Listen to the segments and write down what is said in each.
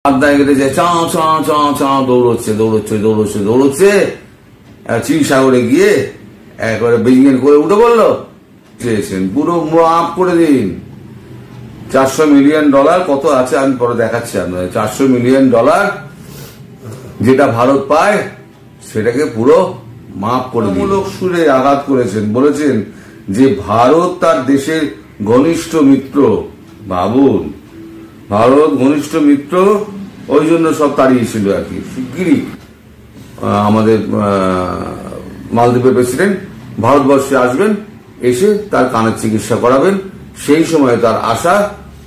আড্ডায় গেলে যায় চাঁ চাঁ চাঁ চাঁ দৌড়চ্ছে দৌড়চ্ছে দৌড়চ্ছে দৌড়চ্ছে চিরসাগরে গিয়ে একবারে বেজিং করে উঠে পড়লো। চেয়েছেন পুরো মাফ করে দিন। $400 মিলিয়ন কত আছে আমি পরে দেখাচ্ছি আপনাদের। $400 মিলিয়ন যেটা ভারত পায় সেটাকে পুরো মাফ করে মূলক সুরে আঘাত করেছেন। বলেছেন যে ভারত তার দেশের ঘনিষ্ঠ মিত্র। ভাবুন, ভারত ঘনিষ্ঠ মিত্র, ওই জন্য সব তাড়িয়েছিল আর কি। শিগগিরই আমাদের মালদ্বীপের প্রেসিডেন্ট ভারতবর্ষে আসবেন, এসে তার কানের চিকিৎসা করাবেন। সেই সময় তার আশা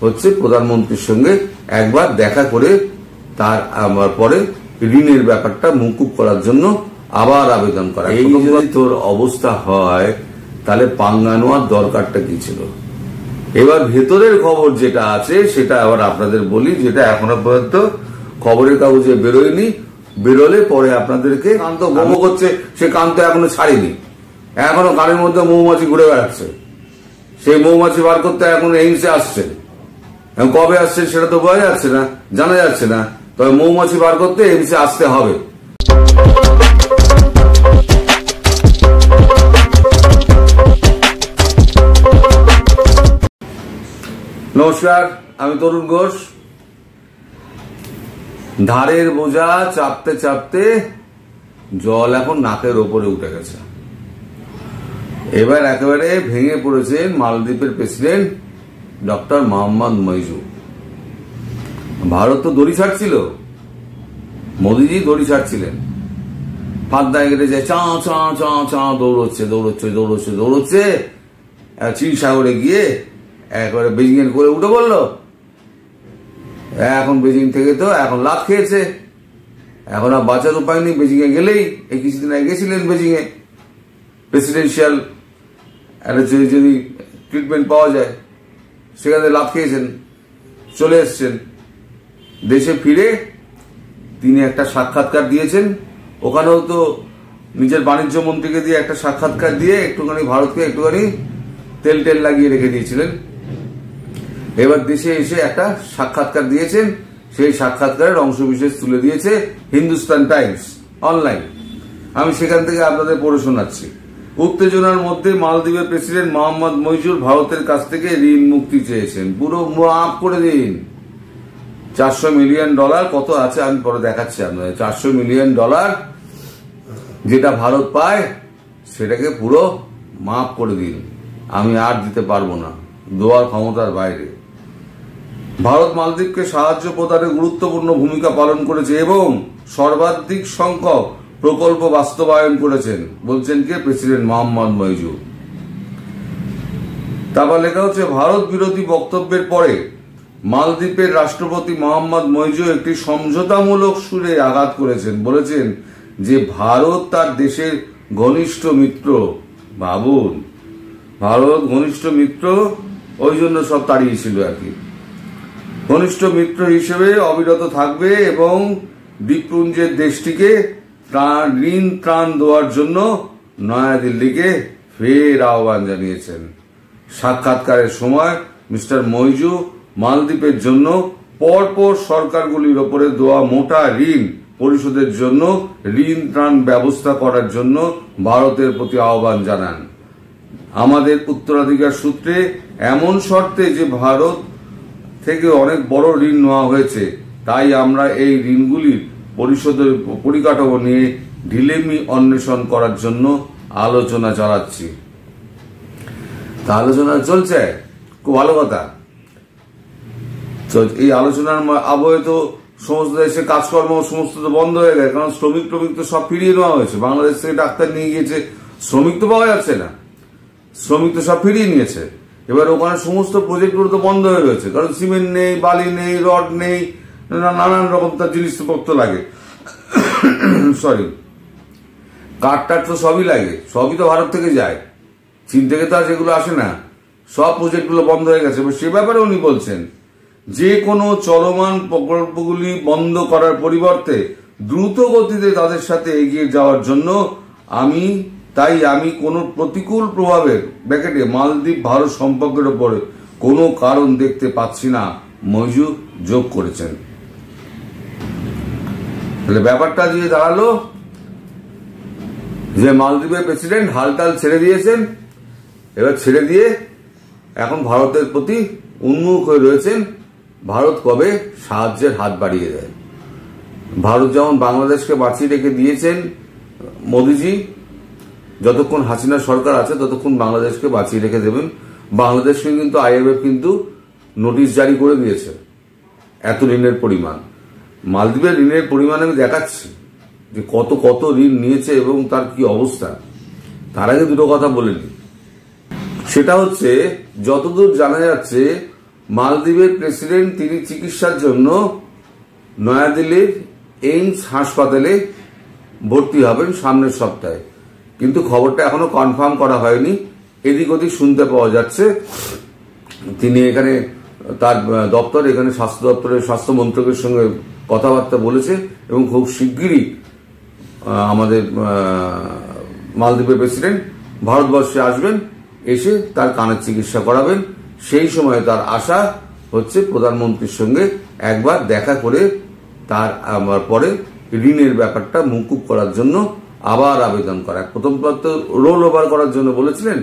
হচ্ছে প্রধানমন্ত্রীর সঙ্গে একবার দেখা করে তার পরে ঋণের ব্যাপারটা মকুব করার জন্য আবার আবেদন করা। এই যদি তোর অবস্থা হয় তাহলে পাঙ্গা নেওয়ার দরকারটা কি ছিল? এবার ভেতরের খবর যেটা আছে সেটা আবার আপনাদের বলি, যেটা এখনো পর্যন্ত খবরের কাগজে বেরোয়নি। বেরোলে পরে আপনাদেরকে। কান্ত গম করছে, সে কান্ত এখনো ছাড়েনি, এখনো কানের মধ্যে মৌমাছি ঘুরে বেড়াচ্ছে। সেই মৌমাছি বার করতে এখন এইমসে আসছে। কবে আসছে সেটা তো বোঝা যাচ্ছে না, জানা যাচ্ছে না। তবে মৌমাছি বার করতে এইমসে আসতে হবে। নমস্কার, আমি তরুণ ঘোষ। ধারের বোঝা চাপতে চাপতে জল এখন নাকের ওপরে উঠে গেছে। এবার একেবারে ভেঙে পড়েছেন মালদ্বীপের প্রেসিডেন্ট ডক্টর মোহাম্মদ মইজু। ভারত তো দড়ি ছাড়ছিল, মোদীজি দড়ি ছাড়ছিলেন। ফাঁদায় গেলে যায় চাঁ চাঁ চাঁ চাঁ দৌড়চ্ছে দৌড়চ্ছে দৌড়চ্ছে দৌড়চ্ছে চিরসাগরে গিয়ে একবারে বেজিং করে উঠে পড়লো। এখন বেজিং থেকে তো এখন লাভ খেয়েছে, এখন আর বাঁচার উপায় নেই। বেজিং এ গেলেই, এই কিছুদিন আগে গেছিলেন বেজিং এ, প্রেসিডেন্সিয়াল একটা যদি ট্রিটমেন্ট পাওয়া যায় সেখানে লাভ খেয়েছেন, চলে এসছেন। দেশে ফিরে তিনি একটা সাক্ষাৎকার দিয়েছেন। ওখানেও তো নিজের বাণিজ্য মন্ত্রীকে দিয়ে একটা সাক্ষাৎকার দিয়ে একটুখানি ভারতকে একটুখানি তেল টেল লাগিয়ে রেখে দিয়েছিলেন। এবার দেশে এসে একটা সাক্ষাৎকার দিয়েছেন। সেই সাক্ষাৎকারের অংশবিশেষ তুলে দিয়েছে হিন্দুস্তান টাইমস অনলাইন। আমি সেখান থেকে আপনাদের পড়ে শোনাচ্ছি। উত্তেজনার মধ্যে মালদ্বীপের প্রেসিডেন্ট মোহাম্মদ মইজুর ভারতের কাছ থেকে ঋণ মুক্তি চেয়েছেন, পুরো মাফ করে দিন। $400 মিলিয়ন কত আছে আমি পরে দেখাচ্ছি আপনাদের। $400 মিলিয়ন যেটা ভারত পায় সেটাকে পুরো মাফ করে দিন। আমি আর দিতে পারবো না, দোয়ার ক্ষমতার বাইরে। ভারত মালদ্বীপকে সাহায্য প্রদানে গুরুত্বপূর্ণ ভূমিকা পালন করেছে এবং সর্বাধিক সংখ্যক প্রকল্প বাস্তবায়ন করেছেন, বলছেন কে? প্রেসিডেন্ট মোহাম্মদ মইজু। তারপর লেখা হচ্ছে, ভারত বিরোধী বক্তব্যের পরে মালদ্বীপের রাষ্ট্রপতি মোহাম্মদ মইজু একটি সমঝোতামূলক সুরে আঘাত করেছেন। বলেছেন যে ভারত তার দেশের ঘনিষ্ঠ মিত্র। ভাবুন, ভারত ঘনিষ্ঠ মিত্র, ওই জন্য সব তাড়িয়েছিল আর কি। ঘনিষ্ঠ মিত্র হিসেবে অবিরত থাকবে এবং দ্বীপপুঞ্জের দেশটিকে ঋণ ত্রাণ দেওয়ার জন্য নয়াদিল্লিকে ফের আহ্বান জানিয়েছেন। সাক্ষাৎকারের সময় মিস্টার মইজু মালদ্বীপের জন্য পরপর সরকারগুলির ওপরে দেওয়া মোটা ঋণ পরিশোধের জন্য ঋণ ত্রাণ ব্যবস্থা করার জন্য ভারতের প্রতি আহ্বান জানান। আমাদের উত্তরাধিকার সূত্রে এমন শর্তে যে ভারত থেকে অনেক বড় ঋণ নেওয়া হয়েছে, তাই আমরা এই ঋণগুলির পরিশোধের পরিকাঠামো নিয়ে ঢিলেমি অন্বেষণ করার জন্য আলোচনা চালাচ্ছি। তা আলোচনা চলছে, খুব ভালো কথা। এই আলোচনার আবহে তো সমস্ত দেশে কাজকর্ম সমস্ত তো বন্ধ হয়ে গেছে, কারণ শ্রমিক তো সব ফিরিয়ে নেওয়া হয়েছে। বাংলাদেশ থেকে ডাক্তার নিয়ে গিয়েছে, শ্রমিক তো পাওয়া যাচ্ছে না, শ্রমিক তো সব ফিরিয়ে নিয়েছে। এবার ওখানে সমস্ত প্রজেক্টগুলো তো বন্ধ হয়ে গেছে, কারণ সিমেন্ট নেই, বালি নেই, রড নেই, নানান রকম তার জিনিসপত্র লাগে। সরি, কাঠ তো সবই লাগে, সবই তো ভারত থেকে যায়, চীন থেকে তো আর যেগুলো আসে না। সব প্রজেক্টগুলো বন্ধ হয়ে গেছে। সে ব্যাপারে উনি বলছেন যে কোনো চলমান প্রকল্পগুলি বন্ধ করার পরিবর্তে দ্রুত গতিতে তাদের সাথে এগিয়ে যাওয়ার জন্য আমি কোনো প্রতিকূল প্রভাবের ব্র্যাকেটে মালদ্বীপ ভারত সম্পর্কের উপরে কোনো কারণ দেখতে পাচ্ছি না, মইজু যোগ করেছেন। তাহলে ব্যাপারটা দিয়ে দাঁড়ালো যে মালদ্বীপের প্রেসিডেন্ট হালটাল ছেড়ে দিয়েছেন, এবার ছেড়ে দিয়ে এখন ভারতের প্রতি উন্মুখ হয়ে রয়েছেন ভারত কবে সাহায্যের হাত বাড়িয়ে দেয়। ভারত যেমন বাংলাদেশকে বাঁচিয়ে রেখে দিয়েছেন মোদিজি, যতক্ষণ হাসিনা সরকার আছে ততক্ষণ বাংলাদেশকে বাঁচিয়ে রেখে দেবেন। বাংলাদেশকে কিন্তু IMF কিন্তু নোটিশ জারি করে দিয়েছে এত ঋণের পরিমাণ। মালদ্বীপের ঋণের পরিমাণ আমি দেখাচ্ছি যে কত কত ঋণ নিয়েছে এবং তার কি অবস্থা। তার আগে দুটো কথা বলে নিই, সেটা হচ্ছে যতদূর জানা যাচ্ছে মালদ্বীপের প্রেসিডেন্ট তিনি চিকিৎসার জন্য নয়াদিল্লির এইমস হাসপাতালে ভর্তি হবেন সামনের সপ্তাহে, কিন্তু খবরটা এখনো কনফার্ম করা হয়নি। এদিক ওদিক শুনতে পাওয়া যাচ্ছে তিনি এখানে তার দপ্তর, এখানে স্বাস্থ্য দপ্তরের স্বাস্থ্য মন্ত্রকের সঙ্গে কথাবার্তা বলেছে এবং খুব শিগগিরই আমাদের মালদ্বীপের প্রেসিডেন্ট ভারতবর্ষে আসবেন, এসে তার কানের চিকিৎসা করাবেন। সেই সময় তার আশা হচ্ছে প্রধানমন্ত্রীর সঙ্গে একবার দেখা করে তার পরে ঋণের ব্যাপারটা মকুব করার জন্য আবার আবেদন করা। প্রথম তো রোল ওভার করার জন্য বলেছিলেন,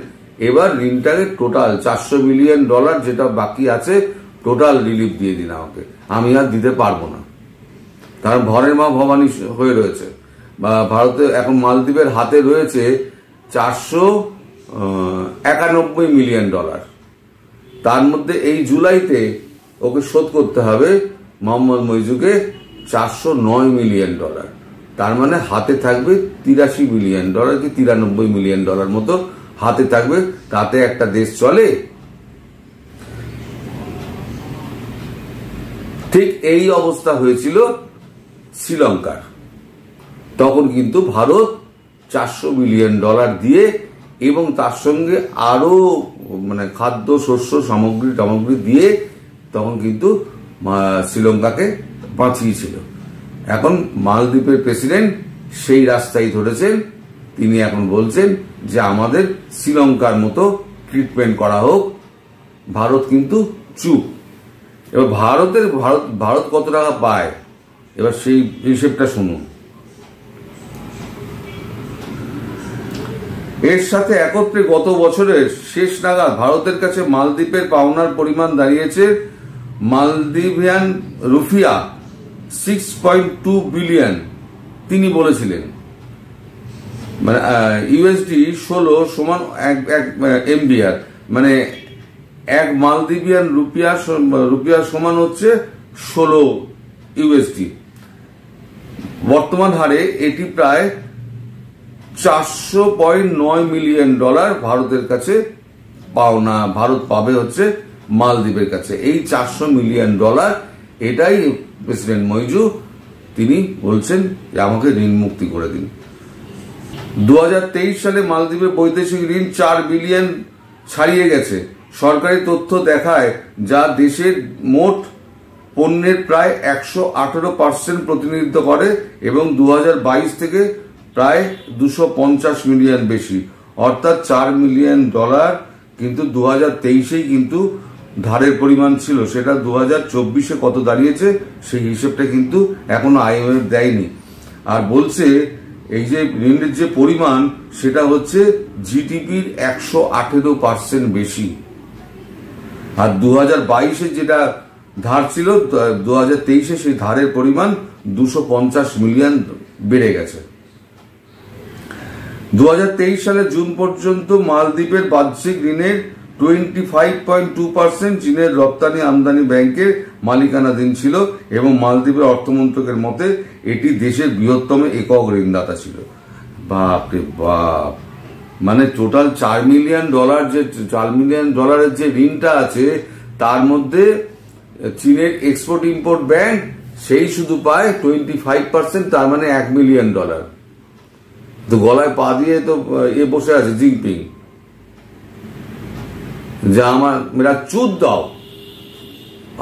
এবার ঋণটাকে টোটাল $400 বিলিয়ন যেটা বাকি আছে টোটাল রিলিফ দিয়ে দিন আমাকে, আমি আর দিতে পারবো না। কারণ ঘরের মা ভবানী হয়ে রয়েছে বা ভারতে এখন মালদ্বীপের হাতে রয়েছে $491 মিলিয়ন। তার মধ্যে এই জুলাইতে ওকে শোধ করতে হবে মোহাম্মদ মইজুকে $409 মিলিয়ন। তার মানে হাতে থাকবে $83 বিলিয়ন কি $93 মিলিয়ন মতো হাতে থাকবে। তাতে একটা দেশ চলে? ঠিক এই অবস্থা হয়েছিল শ্রীলঙ্কার। তখন কিন্তু ভারত $400 বিলিয়ন দিয়ে এবং তার সঙ্গে আরো খাদ্য শস্য সামগ্রী দিয়ে তখন কিন্তু শ্রীলঙ্কাকে বাঁচিয়েছিল। এখন মালদ্বীপের প্রেসিডেন্ট সেই রাস্তাই ধরেছেন, তিনি এখন বলছেন যে আমাদের শ্রীলঙ্কার মতো ট্রিটমেন্ট করা হোক। ভারত কিন্তু চুপ। এবার ভারত কত টাকা পায় এবার সেই হিসেবটা শুনুন। এর সাথে একত্রে গত বছরের শেষ নাগাদ ভারতের কাছে মালদ্বীপের পাওনার পরিমাণ দাঁড়িয়েছে মালদ্বীপিয়ান রুপিয়া 6.2 বিলিয়ন। তিনি বলেছিলেন USD 16 সমান এক MDR, মানে এক মালদ্বীপিয়ান রুপিয়া সমান হচ্ছে 16 USD। বর্তমান হারে এটি প্রায় $400.9 মিলিয়ন ভারতের কাছে পাওনা, ভারত পাবে হচ্ছে মালদ্বীপের কাছে। এই $400 মিলিয়ন এটাই প্রেসিডেন্ট মইজু তিনি বলছেন যে আমাকে ঋণ মুক্তি করে দিন। 2023 সালে মালদ্বীপের বৈদেশিক ঋণ $4 বিলিয়ন ছাড়িয়ে গেছে। সরকারি তথ্য দেখায় যা দেশের মোট পণ্যের প্রায় 118% প্রতিনিধিত্ব করে এবং 2022 থেকে প্রায় $250 মিলিয়ন বেশি, অর্থাৎ $4 মিলিয়ন কিন্তু 2023-এই কিন্তু ধারের পরিমাণ ছিল। সেটা 2024-এ কত দাঁড়িয়েছে সেই হিসেবটা কিন্তু এখনো IMF দেয়নি। আর বলছে এই যে ঋণের যে পরিমাণ সেটা হচ্ছে GDP-র 118% বেশি। আর 2022-এ যেটা ধার ছিল 2023-এ সেই ধারের পরিমাণ $250 মিলিয়ন বেড়ে গেছে। 2023 সালের জুন পর্যন্ত মালদ্বীপের বার্ষিক ঋণের 25.2% চীনের রপ্তানি আমদানি ব্যাংকের মালিকানাধীন ছিল এবং মালদ্বীপের অর্থমন্ত্রকের মতে এটি দেশের বৃহত্তম একক ঋণদাতা ছিল। বাপরে বাপ, মানে টোটাল $4 মিলিয়ন যে $4 মিলিয়ন যে ঋণটা আছে তার মধ্যে চীনের এক্সপোর্ট ইম্পোর্ট ব্যাংক সেই শুধু পায় 25%, তার মানে $1 মিলিয়ন। তো গলায় পা দিয়ে তো বসে আছে জিনপিং, যে আমার মেরা সুদ দাও,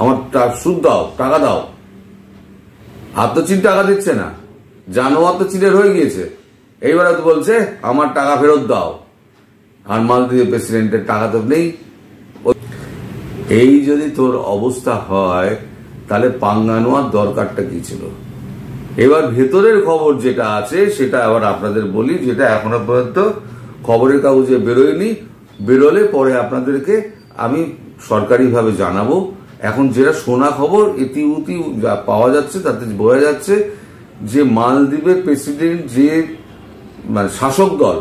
আমার সুদ দাও, টাকা দাও। আর তো চীন টাকা দিচ্ছে না, জানোয়ার তো চীনের হয়ে গিয়েছে। এইবারে তো বলছে আমার টাকা ফেরত দাও, আর মালদ্বীপের প্রেসিডেন্টের টাকা তো নেই। এই যদি তোর অবস্থা হয় তাহলে পাঙ্গা নেওয়ার দরকারটা কি ছিল? এবার ভেতরের খবর যেটা আছে সেটা আবার আপনাদের বলি, যেটা এখনো পর্যন্ত খবরের কাগজে বেরোয়নি। বেরোলে পরে আপনাদেরকে আমি সরকারিভাবে জানাবো। এখন যেটা শোনা খবর ইতিউতি যা পাওয়া যাচ্ছে তাতে বোঝা যাচ্ছে যে মালদ্বীপের প্রেসিডেন্ট যে মানে শাসক দল,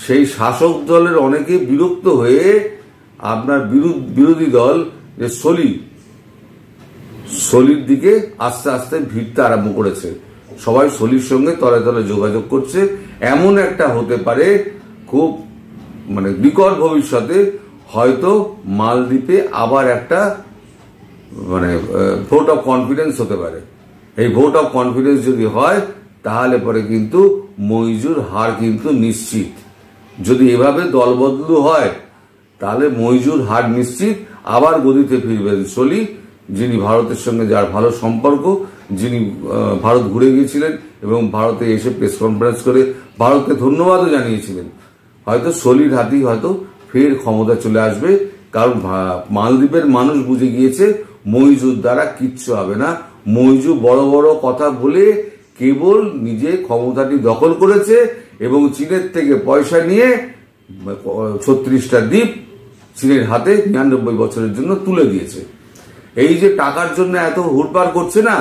সেই শাসক দলের অনেকে বিরক্ত হয়ে আপনার বিরোধী দল যে সলির দিকে আস্তে আস্তে ভিড়তে আরম্ভ করেছে। সবাই সলির সঙ্গে তলে তলে যোগাযোগ করছে। এমন একটা হতে পারে খুব মানে নিকট ভবিষ্যতে হয়তো মালদ্বীপে আবার একটা মানে ভোট অফ কনফিডেন্স হতে পারে। এই ভোট অফ কনফিডেন্স যদি হয় তাহলে পরে কিন্তু মইজুর হার কিন্তু নিশ্চিত। যদি এভাবে দলবদলু হয় তাহলে মইজুর হার নিশ্চিত। আবার গদিতে ফিরবেন সলি, যিনি ভারতের সঙ্গে যার ভালো সম্পর্ক, যিনি ভারত ঘুরে গিয়েছিলেন এবং ভারতে এসে প্রেস কনফারেন্স করে ভারতকে ধন্যবাদও জানিয়েছিলেন। হয়তো সলির হাতেই হয়তো ফের ক্ষমতা চলে আসবে, কারণ মালদ্বীপের মানুষ বুঝে গিয়েছে মইজুর দ্বারা কিচ্ছু হবে না। মইজু বড় বড় কথা বলে কেবল নিজে ক্ষমতাটি দখল করেছে এবং চীনের থেকে পয়সা নিয়ে 36টা দ্বীপ চীনের হাতে 99 বছরের জন্য তুলে দিয়েছে। এই যে টাকার জন্য এত হুড়পাড় করছে না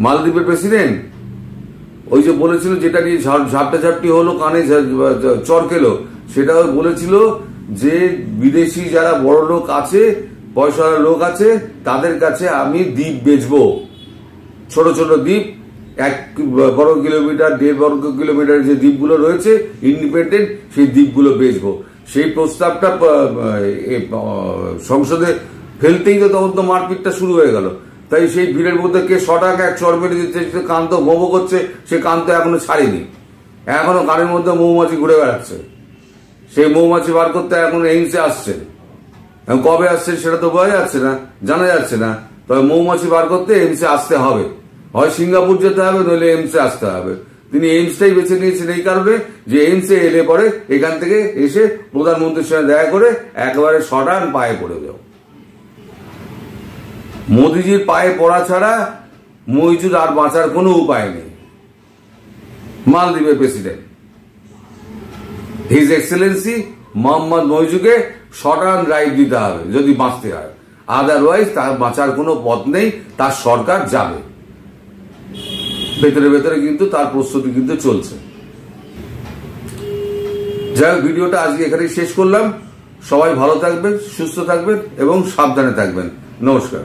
মালদ্বীপের প্রেসিডেন্ট, ওই যে বলেছিল যেটা নিয়ে ঝাপটাঝাপটি হলো, কানে চর খেলো, সেটাও বলেছিল যে বিদেশি যারা বড় লোক আছে, পয়সাওয়ালা লোক আছে, তাদের কাছে আমি দ্বীপ বেচবো। ছোট ছোট দ্বীপ 1 বর্গ কিলোমিটার 1.5 বর্গ কিলোমিটার যে দ্বীপগুলো রয়েছে ইন্ডিপেন্ডেন্ট, সেই দ্বীপগুলো বেচবো। সেই প্রস্তাবটা সংসদে ফেলতেই তো তখন তো মারপিটটা শুরু হয়ে গেল। তাই সেই ভিড়ের মধ্যে কে শটাকে এক চর মেরে দিচ্ছে, কান্ত ভোগ করছে, সে কান্ত এখনো ছাড়েনি, এখনো কানের মধ্যে মৌমাছি ঘুরে বেড়াচ্ছে। সেই মৌমাছি বার করতে এখন এইমসে আসছে, কবে আসছে সেটা তো বোঝা যাচ্ছে না, জানা যাচ্ছে না। তবে মৌমাছি বার করতে এইমসে আসতে হবে, হয় সিঙ্গাপুর যেতে হবে নইলে এইমসে আসতে হবে। তিনি এইমসটাই বেছে নিয়েছেন এই কারণে যে এইমসে এলে পরে এখান থেকে এসে প্রধানমন্ত্রীর সঙ্গে দেখা করে একেবারে শটান পায়ে পড়ে যাও। মোদিজির পায়ে পড়া ছাড়া মইজুর আর বাঁচার কোনো উপায় নেই। মালদ্বীপের প্রেসিডেন্ট হিজ এক্সেলেন্সি মোহাম্মদ মইজুকে শটান রাইট দিতে হবে যদি বাঁচতে হয়, আদারওয়াইজ তার বাঁচার কোনো পথ নেই। তার সরকার যাবে, ভেতরে ভেতরে কিন্তু তার প্রস্তুতি কিন্তু চলছে। যাই হোক, ভিডিওটা আজকে এখানেই শেষ করলাম। সবাই ভালো থাকবেন, সুস্থ থাকবেন এবং সাবধানে থাকবেন। নমস্কার।